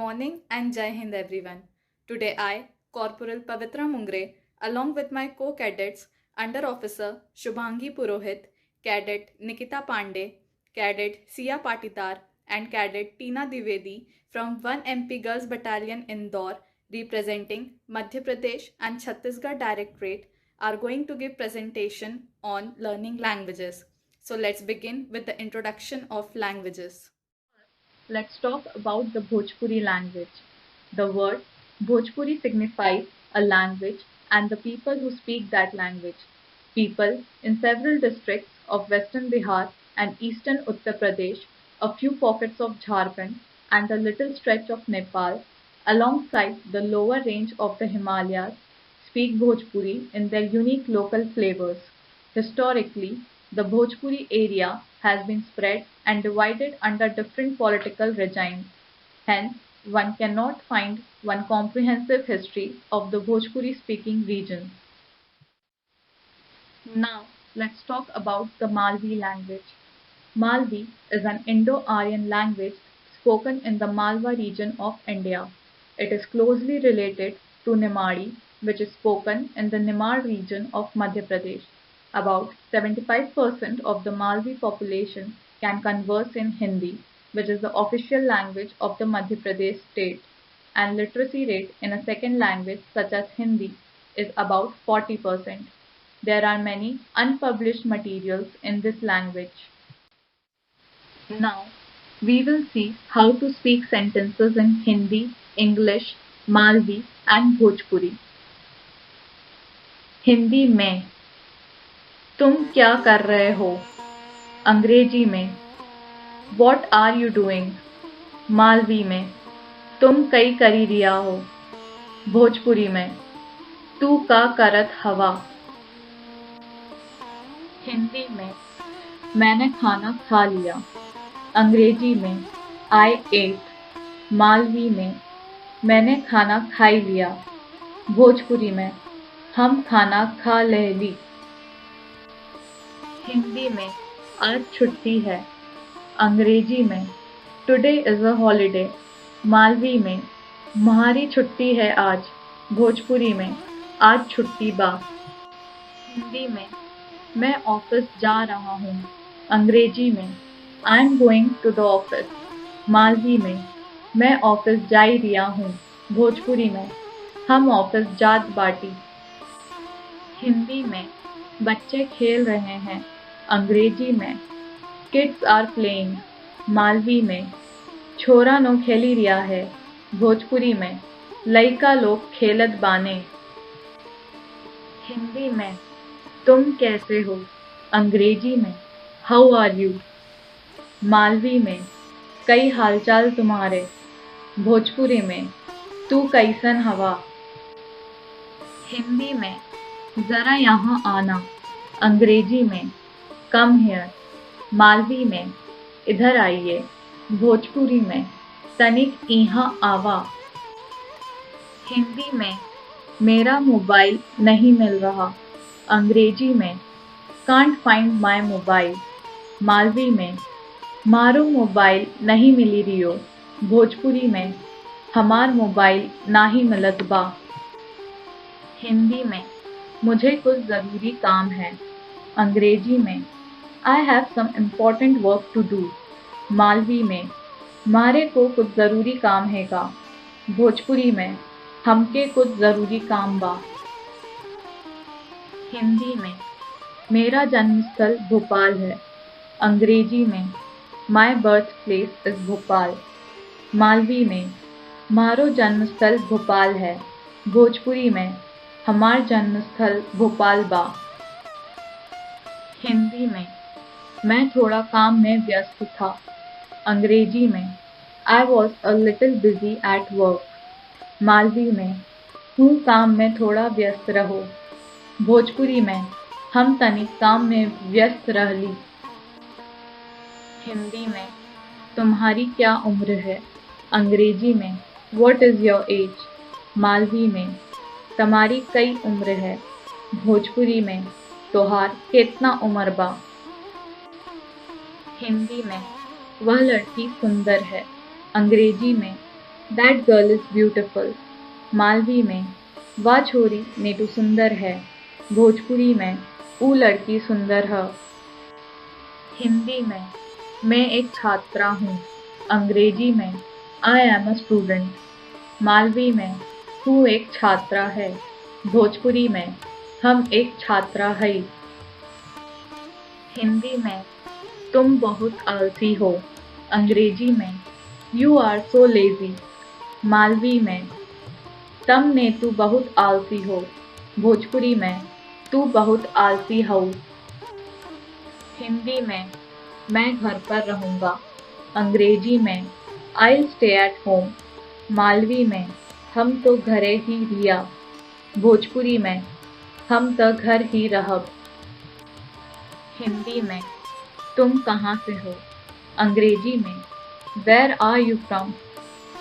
morning and Jai Hind everyone. Today I, Corporal Pavitra Mungre, along with my co-cadets, Under Officer Shubhangi Purohit, Cadet Nikita Pandey, Cadet Sia Patitar and Cadet Tina Divedi from 1 MP Girls Battalion Indore representing Madhya Pradesh and Chhattisgarh Directorate are going to give presentation on learning languages. So let's begin with the introduction of languages. Let's talk about the Bhojpuri language. The word Bhojpuri signifies a language and the people who speak that language. People in several districts of western Bihar and eastern Uttar Pradesh, a few pockets of Jharkhand, and a little stretch of Nepal, alongside the lower range of the Himalayas, speak Bhojpuri in their unique local flavors. Historically, the Bhojpuri area has been spread and divided under different political regimes. Hence, one cannot find one comprehensive history of the Bhojpuri speaking regions. Now, let's talk about the Malvi language. Malvi is an Indo-Aryan language spoken in the Malwa region of India. It is closely related to Nimadi, which is spoken in the Nimar region of Madhya Pradesh. About 75% of the Malvi population can converse in Hindi, which is the official language of the Madhya Pradesh state, and literacy rate in a second language such as Hindi is about 40%. There are many unpublished materials in this language. Now, we will see how to speak sentences in Hindi, English, Malvi and Bhojpuri. Hindi में तुम क्या कर रहे हो? अंग्रेजी में What are you doing? Malvi में तुम कई करी रिया हो? भोजपुरी में तू का करत हवा? हिंदी में मैंने खाना खा लिया। अंग्रेजी में I ate। मालवी में मैंने खाना खाई लिया। भोजपुरी में हम खाना खा ले ली। हिंदी में आज छुट्टी है। अंग्रेजी में today is a holiday. Malvi में म्हारी छुट्टी है आज। भोजपुरी में आज छुट्टी बा। हिंदी में मैं ऑफिस जा रहा हूँ। अंग्रेजी में I am going to the office. Malvi में मैं ऑफिस जाई रिया हूँ। भोजपुरी में हम ऑफिस जात बाटी। हिंदी में बच्चे खेल रहे हैं। अंग्रेजी में किड्स आर प्लेइंग। मालवी में छोरा नो खेली रिया है। भोजपुरी में लइका लोग खेलत बाने। हिंदी में तुम कैसे हो? अंग्रेजी में हाउ आर यू? मालवी में कई हालचाल तुम्हारे। भोजपुरी में तू कैसन हवा? हिंदी में जरा यहाँ आना। अंग्रेजी में कम हियर। मालवी में इधर आइए। भोजपुरी में तनिक इहाँ आवा। हिंदी में मेरा मोबाइल नहीं मिल रहा। अंग्रेजी में can't find my mobile. Malvi में मारो मोबाइल नहीं मिली रियो। भोजपुरी में हमार मोबाइल नाही मिलत बा। हिंदी में मुझे कुछ ज़रूरी काम है। अंग्रेजी में I have some important work to do. Malvi में मारे को कुछ ज़रूरी काम है का। भोजपुरी में हमके कुछ ज़रूरी काम बा। हिंदी में मेरा जन्मस्थल भोपाल है। अंग्रेजी में my birth place is Bhopal. Malvi में मारो जन्मस्थल भोपाल है। भोजपुरी में हमार जन्मस्थल भोपाल बा। हिंदी में मैं थोड़ा काम में व्यस्त था। अंग्रेजी में I was a little busy at work. Malvi में हूँ काम में थोड़ा व्यस्त रहो। भोजपुरी में हम तनिक काम में व्यस्त रहली। हिंदी में तुम्हारी क्या उम्र है? अंग्रेजी में what is your age? Malvi में तुम्हारी कई उम्र है। भोजपुरी में तोहार कितना उम्र बा? हिंदी में वह लड़की सुंदर है। अंग्रेजी में that girl is beautiful. Malvi में, वाह छोरी नेटू सुंदर है। भोजपुरी में, ऊ लड़की सुंदर है। हिंदी में, मैं एक छात्रा हूँ। अंग्रेजी में, I am a student. Malvi में, तू एक छात्रा है। भोजपुरी में, हम एक छात्रा है। हिंदी में, तुम बहुत आलसी हो। अंग्रेजी में, you are so lazy. Malvi में, तम ने तू बहुत आलसी हो। भोजपुरी में, तू बहुत आलसी हो। हिंदी में, मैं घर पर रहूँगा। अंग्रेजी में, I stay at home. Malvi में, हम तो घरे ही रिया। भोजपुरी में, हम तो घर ही रहब। हिंदी में, तुम कहाँ से हो। अंग्रेजी में, where are you from.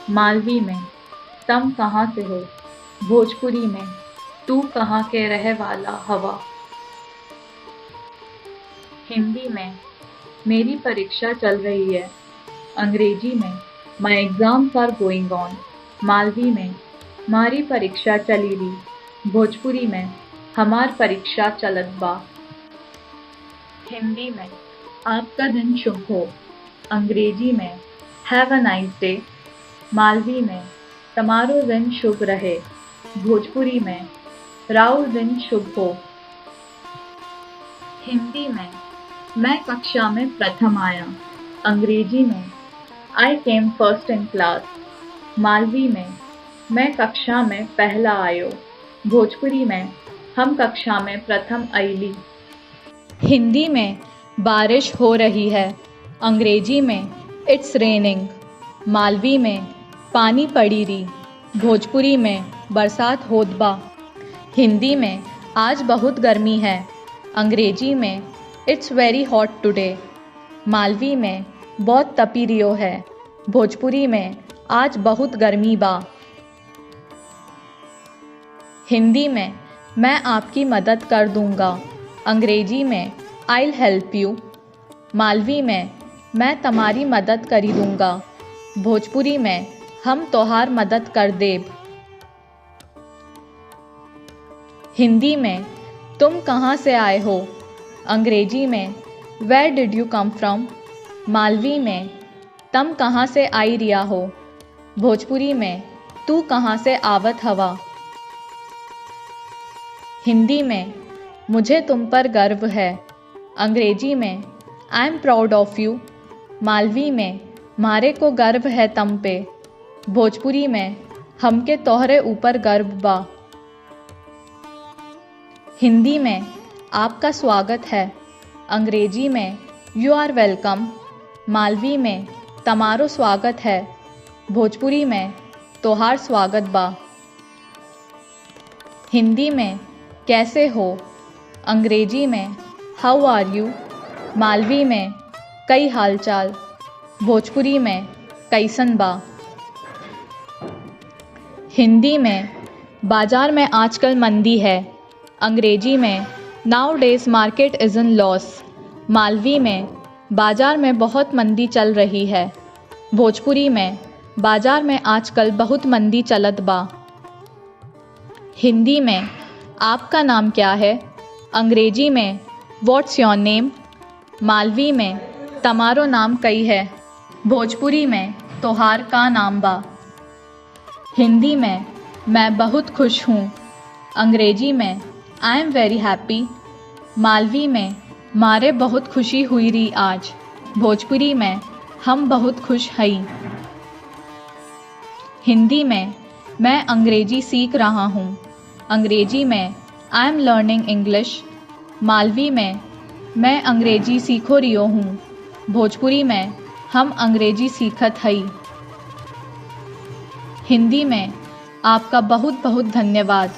Malvi में, तम कहाँ से हो। भोजपुरी में, तू कहाँ के रहे वाला हवा। हिंदी में, मेरी परीक्षा चल रही है। अंग्रेजी में, my exams are going on. Malvi में, मारी परीक्षा चली रही। भोजपुरी में, हमार परीक्षा चलत बा। हिंदी में, आपका दिन शुभ हो। अंग्रेजी में, have a nice day. Malvi में, तमारो दिन शुभ रहे। भोजपुरी में, राउर दिन शुभ हो। हिंदी में, मैं कक्षा में प्रथम आया। अंग्रेजी में, I came first in class. Malvi में, मैं कक्षा में पहला आयो। भोजपुरी में, हम कक्षा में प्रथम अइली। हिंदी में, बारिश हो रही है। अंग्रेजी में, इट्स रेनिंग। मालवी में, पानी पड़ी री। भोजपुरी में, बरसात होत बा। हिंदी में, आज बहुत गर्मी है। अंग्रेजी में, it's very hot today. Malvi में, बहुत तपी रियो है। भोजपुरी में, आज बहुत गर्मी बा। हिंदी में, मैं आपकी मदद कर दूंगा। अंग्रेजी में, I'll हेल्प यू। मालवी में, मैं तुम्हारी मदद करी दूंगा। भोजपुरी में, हम तोहार मदद कर देब। हिंदी में, तुम कहाँ से आए हो। अंग्रेजी में, Where did you come from? Malvi में, तम कहाँ से आई रिया हो। भोजपुरी में, तू कहाँ से आवत हवा। हिंदी में, मुझे तुम पर गर्व है। अंग्रेजी में, I am proud of you. Malvi में, मारे को गर्व है तम पे। भोजपुरी में, हमके तोहरे ऊपर गर्व बा। हिंदी में, आपका स्वागत है। अंग्रेजी में, यू आर वेलकम। मालवी में, तमारो स्वागत है। भोजपुरी में, तोहार स्वागत बा। हिंदी में, कैसे हो। अंग्रेजी में, हाउ आर यू। मालवी में, कई हालचाल। भोजपुरी में, कैसन बा। हिंदी में, बाजार में आजकल मंदी है। अंग्रेजी में, now days market is in loss. Malvi में, बाजार में बहुत मंदी चल रही है। भोजपुरी में, बाजार में आजकल बहुत मंदी चलत बा। हिंदी में, आपका नाम क्या है। अंग्रेजी में, व्हाट्स योर नेम। मालवी में, तमारो नाम कई है। भोजपुरी में, तोहार का नाम बा। हिंदी में, मैं बहुत खुश हूँ। अंग्रेजी में, I am very happy. Malvi में, मारे बहुत खुशी हुई री आज। भोजपुरी में, हम बहुत खुश हई। हिंदी में, मैं अंग्रेजी सीख रहा हूँ। अंग्रेजी में, I am learning English. Malvi में, मैं अंग्रेजी सीखो रियो हूँ। भोजपुरी में, हम अंग्रेजी सीखत हई। हिंदी में, आपका बहुत बहुत धन्यवाद।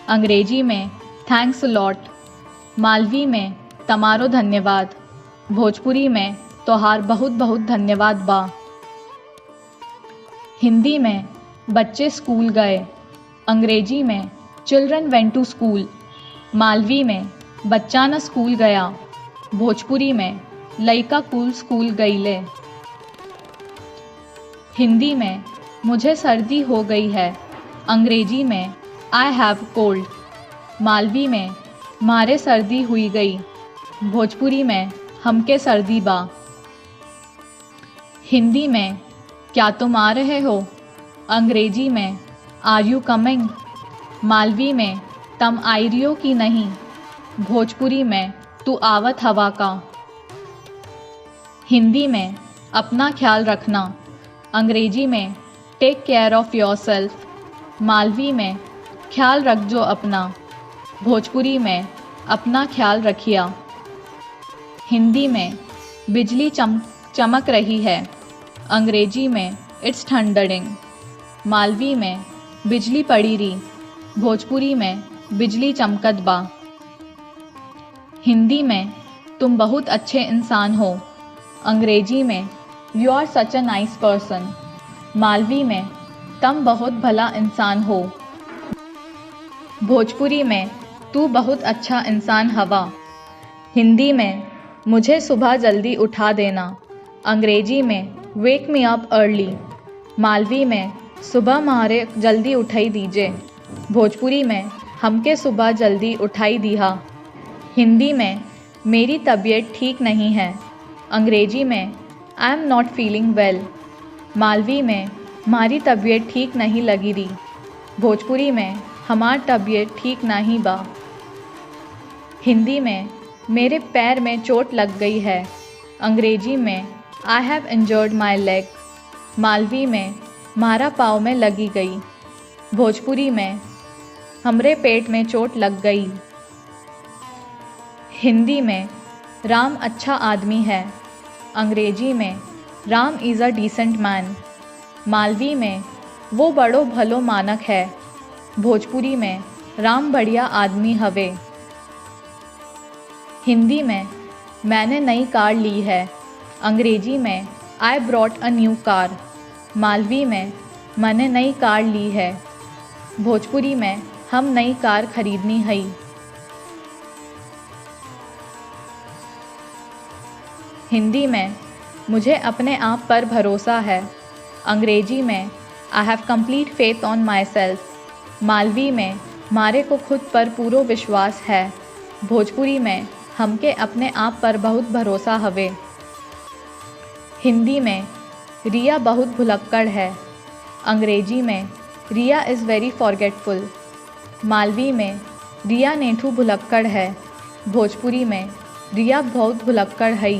अंग्रेजी में, थैंक्स अ लॉट। मालवी में, तमारो धन्यवाद। भोजपुरी में, तोहार बहुत बहुत धन्यवाद बा। हिंदी में, बच्चे स्कूल गए। अंग्रेजी में, children went to school. Malvi में, बच्चा न स्कूल गया। भोजपुरी में, लइका कुल स्कूल गईले। हिंदी में, मुझे सर्दी हो गई है। अंग्रेजी में आई हैव कोल्ड। मालवी में मारे सर्दी हुई गई। भोजपुरी में हमके सर्दी बा। हिंदी में क्या तुम आ रहे हो। अंग्रेजी में आर यू कमिंग। मालवी में तम आयरियो की नहीं। भोजपुरी में तू आवत हवा का। हिंदी में अपना ख्याल रखना। अंग्रेजी में take care of yourself. Malvi में ख्याल रख जो अपना। भोजपुरी में अपना ख्याल रखिया। हिंदी में बिजली चमक रही है। अंग्रेजी में इट्स थंडरिंग। मालवी में बिजली पड़ी री। भोजपुरी में बिजली चमकत बा। हिंदी में तुम बहुत अच्छे इंसान हो। अंग्रेजी में you are such a nice person. Malvi में तुम बहुत भला इंसान हो। भोजपुरी में तू बहुत अच्छा इंसान हवा। हिंदी में मुझे सुबह जल्दी उठा देना। अंग्रेजी में वेक मी अप अर्ली। मालवी में सुबह मारे जल्दी उठाई दीजिए। भोजपुरी में हमके सुबह जल्दी उठाई दिया। हिंदी में मेरी तबीयत ठीक नहीं है। अंग्रेजी में I am not feeling well. Malvi में मारी तबीयत ठीक नहीं लगी रही। भोजपुरी में हमार तबीयत ठीक नहीं बा। हिंदी में मेरे पैर में चोट लग गई है। अंग्रेजी में I have injured my leg. Malvi में मारा पाँव में लगी गई। भोजपुरी में हमरे पेट में चोट लग गई। हिंदी में राम अच्छा आदमी है। अंग्रेजी में Ram is a decent man. Malvi में वो बड़ो भलो मानक है। भोजपुरी में राम बढ़िया आदमी हवे। हिंदी में मैंने नई कार ली है। अंग्रेजी में I brought a new car. Malvi में मैंने नई कार ली है। भोजपुरी में हम नई कार खरीदनी है। हिंदी में मुझे अपने आप पर भरोसा है। अंग्रेजी में I have complete faith on my self. Malvi में मारे को खुद पर पूरा विश्वास है। भोजपुरी में हमके अपने आप पर बहुत भरोसा हवे। हिंदी में रिया बहुत भुलक्कड़ है। अंग्रेजी में रिया इज़ वेरी फॉरगेटफुल। मालवी में रिया नेठू भुलक्कड़ है। भोजपुरी में रिया बहुत भुलक्कड़ है।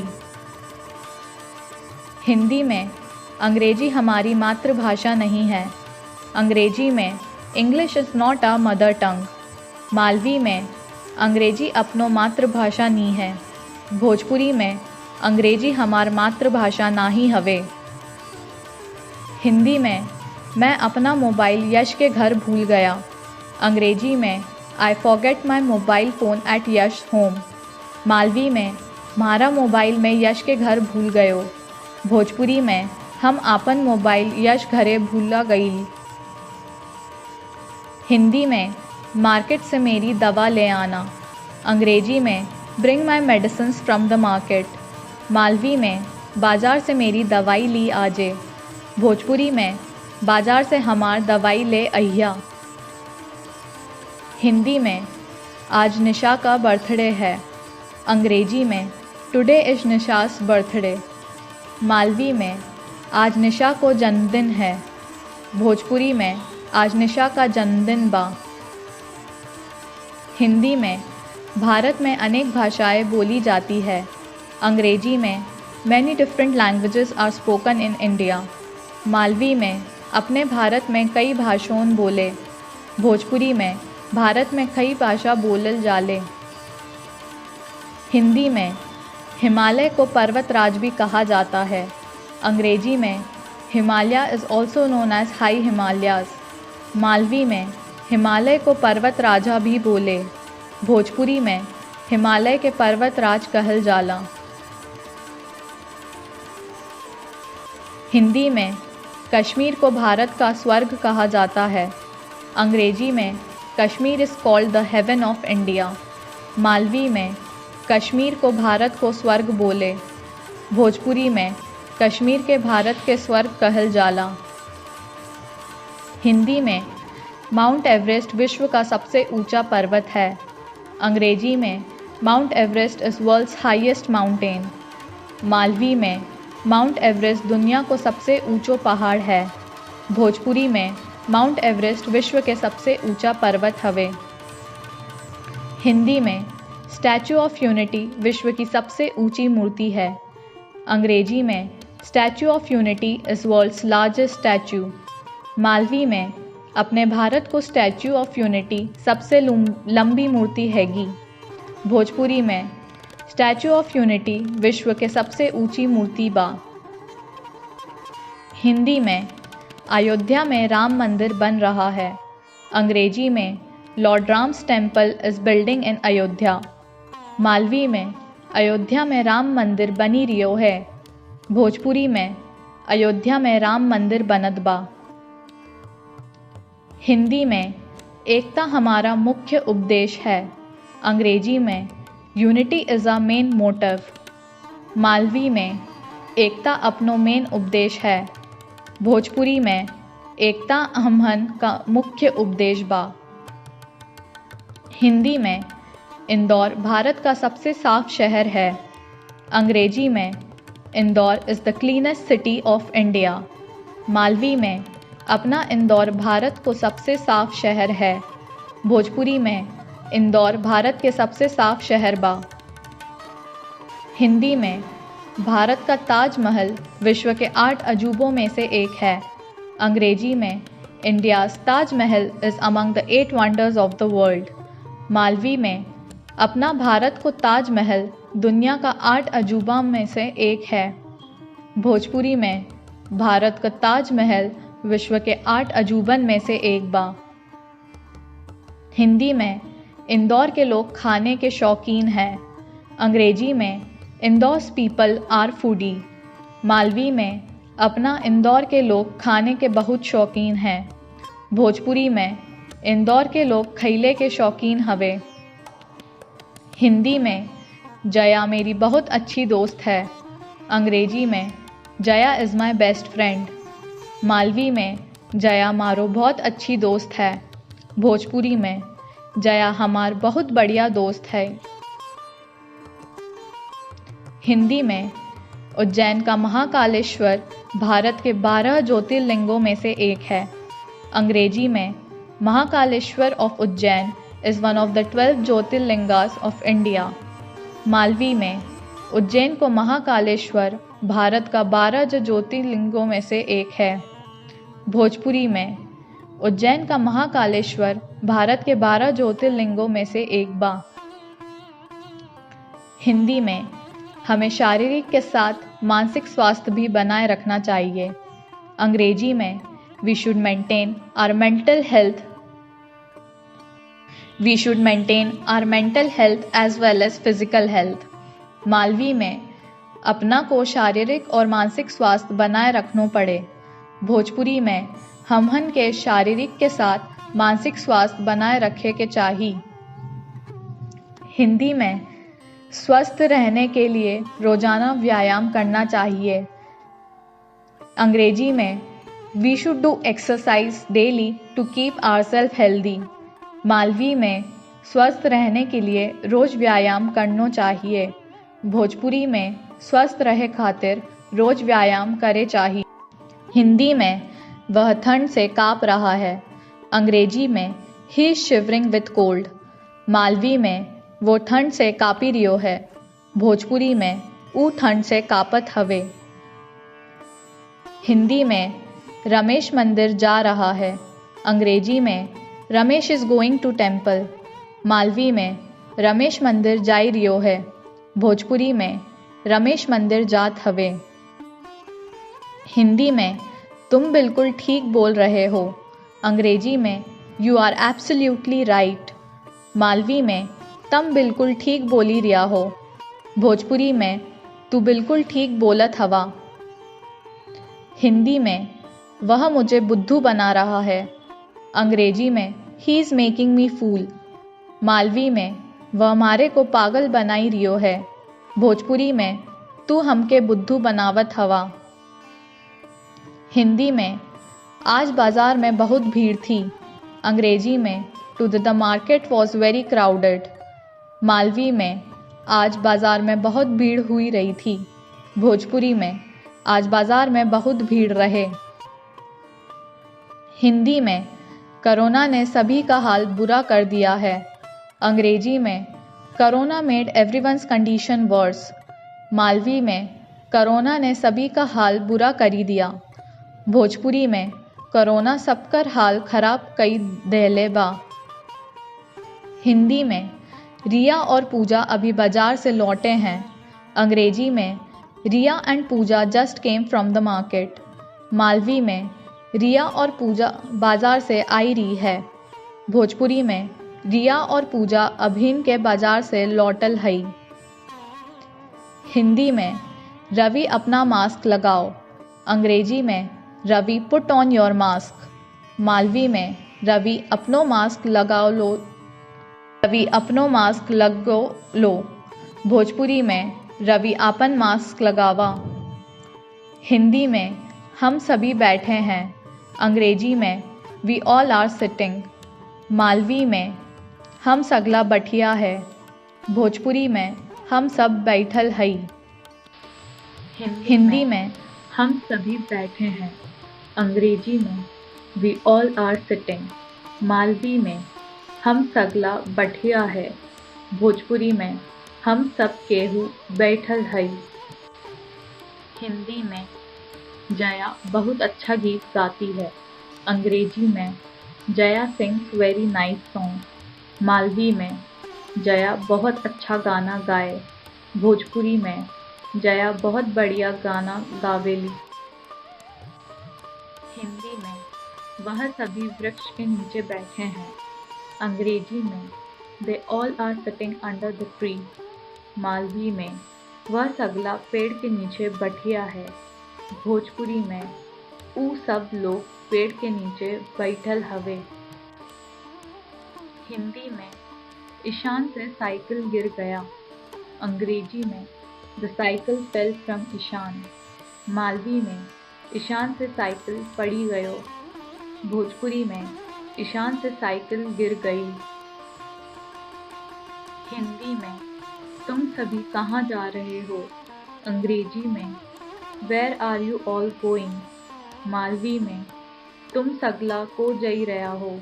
हिंदी में अंग्रेजी हमारी मातृभाषा नहीं है। अंग्रेजी में English is not a mother tongue. Malvi में अंग्रेजी अपनो मातृभाषा नहीं है। भोजपुरी में अंग्रेजी हमार मातृभाषा ना ही हवे। हिंदी में मैं अपना मोबाइल यश के घर भूल गया। अंग्रेजी में I forget my mobile phone at Yash home. Malvi में मारा मोबाइल में यश के घर भूल गयो। भोजपुरी में हम आपन मोबाइल यश घरे भूला गई। हिंदी में मार्केट से मेरी दवा ले आना। अंग्रेजी में bring my medicines from the market. Malvi में बाज़ार से मेरी दवाई ली आजे। भोजपुरी में बाज़ार से हमार दवाई ले अहिया। हिंदी में आज निशा का बर्थडे है। अंग्रेजी में टुडे इज़ निशास बर्थडे। मालवी में आज निशा को जन्मदिन है। भोजपुरी में आज निशा का जन्मदिन बा। हिंदी में भारत में अनेक भाषाएं बोली जाती है। अंग्रेजी में many different languages are spoken in India. Malvi में अपने भारत में कई भाषाओं बोले। भोजपुरी में भारत में कई भाषा बोलल जाले। हिंदी में हिमालय को पर्वतराज भी कहा जाता है। अंग्रेजी में Himalaya is also known as high Himalayas. Malvi में हिमालय को पर्वत राजा भी बोले। भोजपुरी में हिमालय के पर्वतराज कहल जाला। हिंदी में कश्मीर को भारत का स्वर्ग कहा जाता है। अंग्रेजी में Kashmir is called the haven of India. Malvi में कश्मीर को भारत को स्वर्ग बोले। भोजपुरी में कश्मीर के भारत के स्वर्ग कहल जाला। हिंदी में माउंट एवरेस्ट विश्व का सबसे ऊंचा पर्वत है। अंग्रेजी में Mount Everest is world's highest mountain. Malvi में माउंट एवरेस्ट दुनिया को सबसे ऊंचो पहाड़ है। भोजपुरी में माउंट एवरेस्ट विश्व के सबसे ऊंचा पर्वत हवे। हिंदी में स्टैचू ऑफ यूनिटी विश्व की सबसे ऊंची मूर्ति है। अंग्रेजी में Statue of Unity is world's largest statue. Malvi में अपने भारत को स्टैचू ऑफ यूनिटी सबसे लंबी मूर्ति हैगी। भोजपुरी में स्टैचू ऑफ यूनिटी विश्व के सबसे ऊंची मूर्ति बा। हिंदी में अयोध्या में राम मंदिर बन रहा है। अंग्रेजी में Lord Ram's temple is building in Ayodhya. Malvi में अयोध्या में राम मंदिर बनी रियो है। भोजपुरी में अयोध्या में राम मंदिर बनत बा। हिंदी में एकता हमारा मुख्य उपदेश है। अंग्रेजी में unity is a main motive. Malvi में एकता अपनो मेन उपदेश है। भोजपुरी में एकता हमहन का मुख्य उपदेश बा। हिंदी में इंदौर भारत का सबसे साफ शहर है। अंग्रेजी में Indore is the cleanest city of India. Malvi में अपना इंदौर भारत को सबसे साफ शहर है। भोजपुरी में इंदौर भारत के सबसे साफ शहर बा। हिंदी में भारत का ताजमहल विश्व के 8 अजूबों में से एक है। अंग्रेजी में India's Taj Mahal is among the 8 wonders of the world. Malvi में अपना भारत को ताजमहल दुनिया का 8 अजूबा में से एक है। भोजपुरी में भारत का ताजमहल विश्व के 8 अजूबन में से एक बा। हिंदी में इंदौर के लोग खाने के शौकीन हैं। अंग्रेजी में इंदौर्स पीपल आर फूडी। मालवी में अपना इंदौर के लोग खाने के बहुत शौकीन हैं। भोजपुरी में इंदौर के लोग खैले के शौकीन हवे। हिंदी में जया मेरी बहुत अच्छी दोस्त है। अंग्रेजी में Jaya is my best friend. Malvi में जया मारो बहुत अच्छी दोस्त है। भोजपुरी में जया हमार बहुत बढ़िया दोस्त है। हिंदी में उज्जैन का महाकालेश्वर भारत के 12 ज्योतिर्लिंगों में से एक है। अंग्रेजी में Mahakaleshwar of Ujjain is one of the 12 jyotirlingas of India. Malvi में उज्जैन को महाकालेश्वर भारत का 12 ज्योतिर्लिंगों में से एक है। भोजपुरी में उज्जैन का महाकालेश्वर भारत के 12 ज्योतिर्लिंगों में से एक बा। हिंदी में हमें शारीरिक के साथ मानसिक स्वास्थ्य भी बनाए रखना चाहिए। अंग्रेजी में we should maintain our mental health as well as physical health. Malvi में अपना को शारीरिक और मानसिक स्वास्थ्य बनाए रखना पड़े। भोजपुरी में हमहन के शारीरिक के साथ मानसिक स्वास्थ्य बनाए रखे के चाहिए। हिंदी में स्वस्थ रहने के लिए रोजाना व्यायाम करना चाहिए। अंग्रेजी में we should do exercise daily to keep ourself healthy. Malvi में स्वस्थ रहने के लिए रोज व्यायाम करना चाहिए। भोजपुरी में स्वस्थ रहे खातिर रोज व्यायाम करे चाहिए। हिंदी में वह ठंड से काँप रहा है। अंग्रेजी में he is shivering with cold. Malvi में वो ठंड से कापी रियो है। भोजपुरी में ऊ ठंड से कापत हवे। हिंदी में रमेश मंदिर जा रहा है। अंग्रेजी में Ramesh is going to temple. Malvi में रमेश मंदिर जाई रियो है। भोजपुरी में रमेश मंदिर जात हवे। हिंदी में तुम बिल्कुल ठीक बोल रहे हो। अंग्रेजी में you are absolutely right. Malvi में तुम बिल्कुल ठीक बोली रिया हो। भोजपुरी में तू बिल्कुल ठीक बोलत हवा। हिंदी में वह मुझे बुद्धू बना रहा है। अंग्रेजी में ही इज़ मेकिंग मी फूल। मालवी में वह हमारे को पागल बनाई रियो है। भोजपुरी में तू हमके बुद्धू बनावत हवा। हिंदी में आज बाजार में बहुत भीड़ थी। अंग्रेजी में the market was very crowded. Malvi में आज बाजार में बहुत भीड़ हुई रही थी। भोजपुरी में आज बाजार में बहुत भीड़ रहे। हिंदी में कोरोना ने सभी का हाल बुरा कर दिया है। अंग्रेजी में corona made everyone's condition worse. Malvi में कोरोना ने सभी का हाल बुरा करी दिया। भोजपुरी में कोरोना सबकर हाल खराब कई देले बा। हिंदी में रिया और पूजा अभी बाजार से लौटे हैं। अंग्रेजी में Riya and Pooja just came from the market. Malvi में रिया और पूजा बाजार से आई रही है। भोजपुरी में रिया और पूजा अभिन के बाजार से लौटल हई। हिंदी में रवि अपना मास्क लगाओ। अंग्रेजी में Ravi put on your mask. Malvi में रवि अपनो मास्क लगाओ लो। रवि अपनो मास्क लगो लो। भोजपुरी में रवि आपन मास्क लगावा। हिंदी में हम सभी बैठे हैं। अंग्रेजी में we all are sitting. Malvi में हम सगला बठिया है। भोजपुरी में हम सब बैठल हई। हिंदी में हम सभी बैठे हैं। अंग्रेजी में we all are sitting. Malvi में हम सगला बठिया है। भोजपुरी में हम सब केहू बैठल हई। हिंदी में जया बहुत अच्छा गीत गाती है। अंग्रेजी में Jaya sings very nice song. Malvi में जया बहुत अच्छा गाना गाए। भोजपुरी में जया बहुत बढ़िया गाना गावेली। हिंदी में वह सभी वृक्ष के नीचे बैठे हैं। अंग्रेजी में they all are sitting under the tree. Malvi में वह सगला पेड़ के नीचे बैठिया है। भोजपुरी में ऊ सब लोग पेड़ के नीचे बैठल हवे। हिंदी में ईशान से साइकिल गिर गया। अंग्रेजी में the cycle fell from Ishan. Malvi में ईशान से साइकिल पड़ी गयो। भोजपुरी में ईशान से साइकिल गिर गई। हिंदी में तुम सभी कहाँ जा रहे हो। अंग्रेजी में where are you all going. Malvi में तुम सगला को जई रहा हो।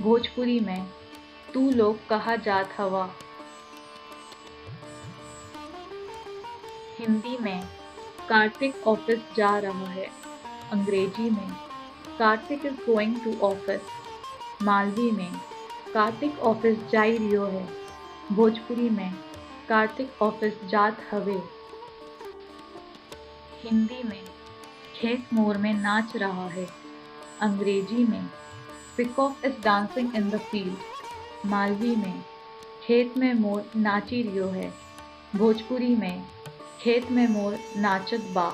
भोजपुरी में तू लोग कहाँ जात हवा। हिंदी में कार्तिक ऑफिस जा रहा है। अंग्रेजी में Kartik is going to office. Malvi में कार्तिक ऑफिस जाई रियो है। भोजपुरी में कार्तिक ऑफिस जात हवे। हिंदी में खेत मोर में नाच रहा है। अंग्रेजी में peacock is dancing in the field. Malvi में खेत में मोर नाची रियो है। भोजपुरी में खेत में मोर नाचत बा।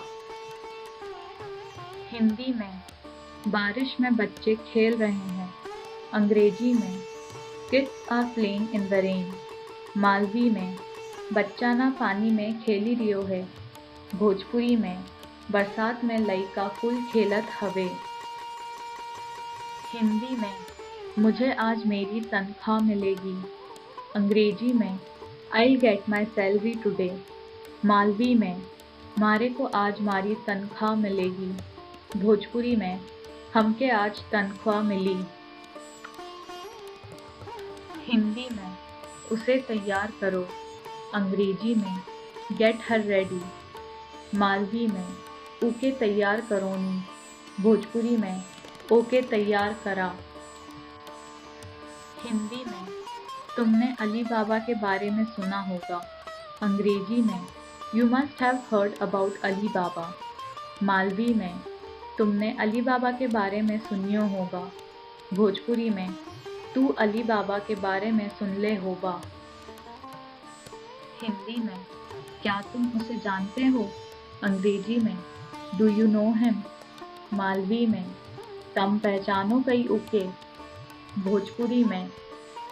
हिंदी में बारिश में बच्चे खेल रहे हैं। अंग्रेजी में kids are playing in the rain. Malvi में बच्चा ना पानी में खेली रियो है। भोजपुरी में बरसात में लइका कुल खेलत हवे। हिंदी में मुझे आज मेरी तनख्वाह मिलेगी। अंग्रेजी में I get my salary today. Malvi में मारे को आज मारी तनख्वाह मिलेगी। भोजपुरी में हमके आज तनख्वाह मिली। हिंदी में उसे तैयार करो। अंग्रेजी में गेट हर रेडी। मालवी में ओके तैयार करोनी। भोजपुरी में ओके तैयार करा। हिंदी में तुमने अली बाबा के बारे में सुना होगा। अंग्रेजी में you must have heard about Ali Baba. Malvi में तुमने अली बाबा के बारे में सुनियो होगा। भोजपुरी में तू अली बाबा के बारे में सुन ले होगा। हिंदी में क्या तुम उसे जानते हो। अंग्रेजी में do you know him. Malvi में तम पहचानो कई उके। भोजपुरी में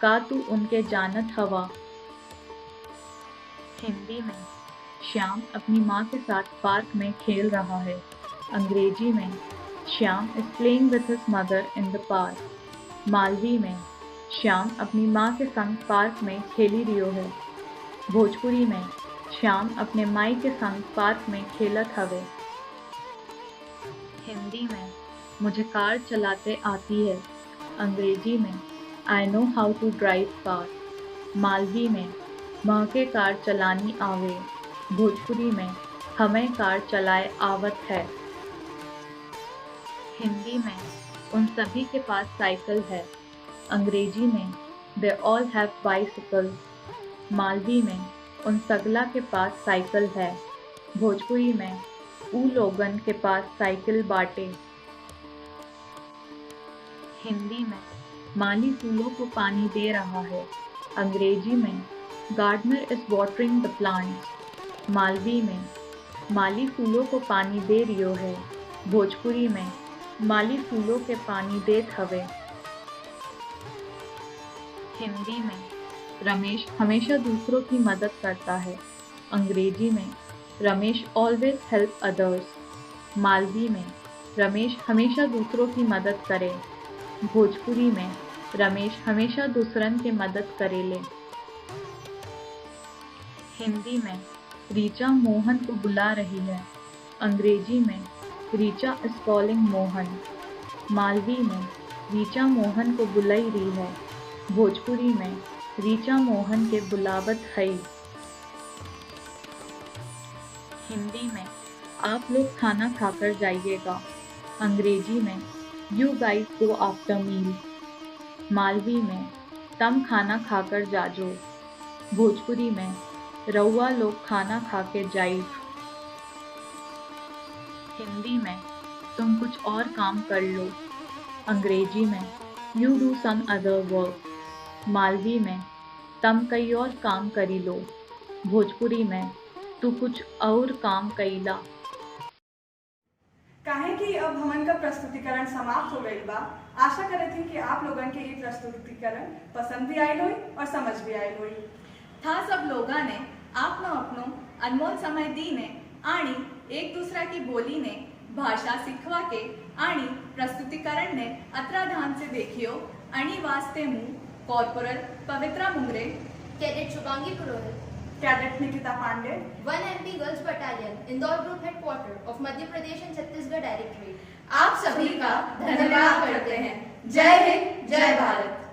का तू उनके जानत हवा। हिंदी में श्याम अपनी माँ के साथ पार्क में खेल रहा है। अंग्रेजी में Shyam is playing with his mother in the park. Malvi में श्याम अपनी माँ के संग पार्क में खेली रियो है। भोजपुरी में श्याम अपने माई के संग पार्क में खेलत हवे। हिंदी में मुझे कार चलाते आती है। अंग्रेजी में I know how to drive car. Malvi में महके कार चलानी आवे। भोजपुरी में हमें कार चलाए आवत है। हिंदी में उन सभी के पास साइकिल है। अंग्रेजी में They all have bicycles. Malvi में उन सगला के पास साइकिल है। भोजपुरी में ऊ लोगन के पास साइकिल बाटे। हिंदी में माली फूलों को पानी दे रहा है। अंग्रेजी में gardener is watering the plants. Malvi में माली फूलों को पानी दे रियो है। भोजपुरी में माली फूलों के पानी देत हवे। हिंदी में रमेश हमेशा दूसरों की मदद करता है। अंग्रेजी में Ramesh always help others. Malvi में रमेश हमेशा दूसरों की मदद करे। भोजपुरी में रमेश हमेशा दूसरन के मदद करेले। हिंदी में रीचा मोहन को बुला रही है। अंग्रेजी में रीचा इज कॉलिंग मोहन। मालवी में रीचा मोहन को बुलाई रही है। भोजपुरी में रीचा मोहन के बुलावत है। हिंदी में आप लोग खाना खाकर जाइएगा। अंग्रेजी में you guys go after meal. Malvi में तम खाना खाकर जाजो। भोजपुरी में रउआ लोग खाना खा के जाइब। हिंदी में तुम कुछ और काम कर लो। अंग्रेजी में you do some other work. Malvi में तम कई और काम करी लो। भोजपुरी में तू कुछ और काम कईला। काहे कि अब हमन का प्रस्तुतिकरण समाप्त हो गई बा। आशा करे थी कि आप लोगन के ये प्रस्तुतिकरण पसंद भी आयल होई और समझ भी आयल होई। था सब लोगा ने आपनो अपनो अनमोल समय दी ने आणि एक दूसरा की बोली ने भाषा सीखवा के आणि प्रस्तुतिकरण ने अत्रा ध्यान से देखियो आणि वास्ते मु corporal Pavitra Mungre, cadet Shubhangi Purohit, cadet Nikita Pandey, 1 MP girls battalion, Indore group headquarter of Madhya Pradesh and Chhattisgarh directorate आप सभी का धन्यवाद करते हैं। जय हिंद, जय भारत।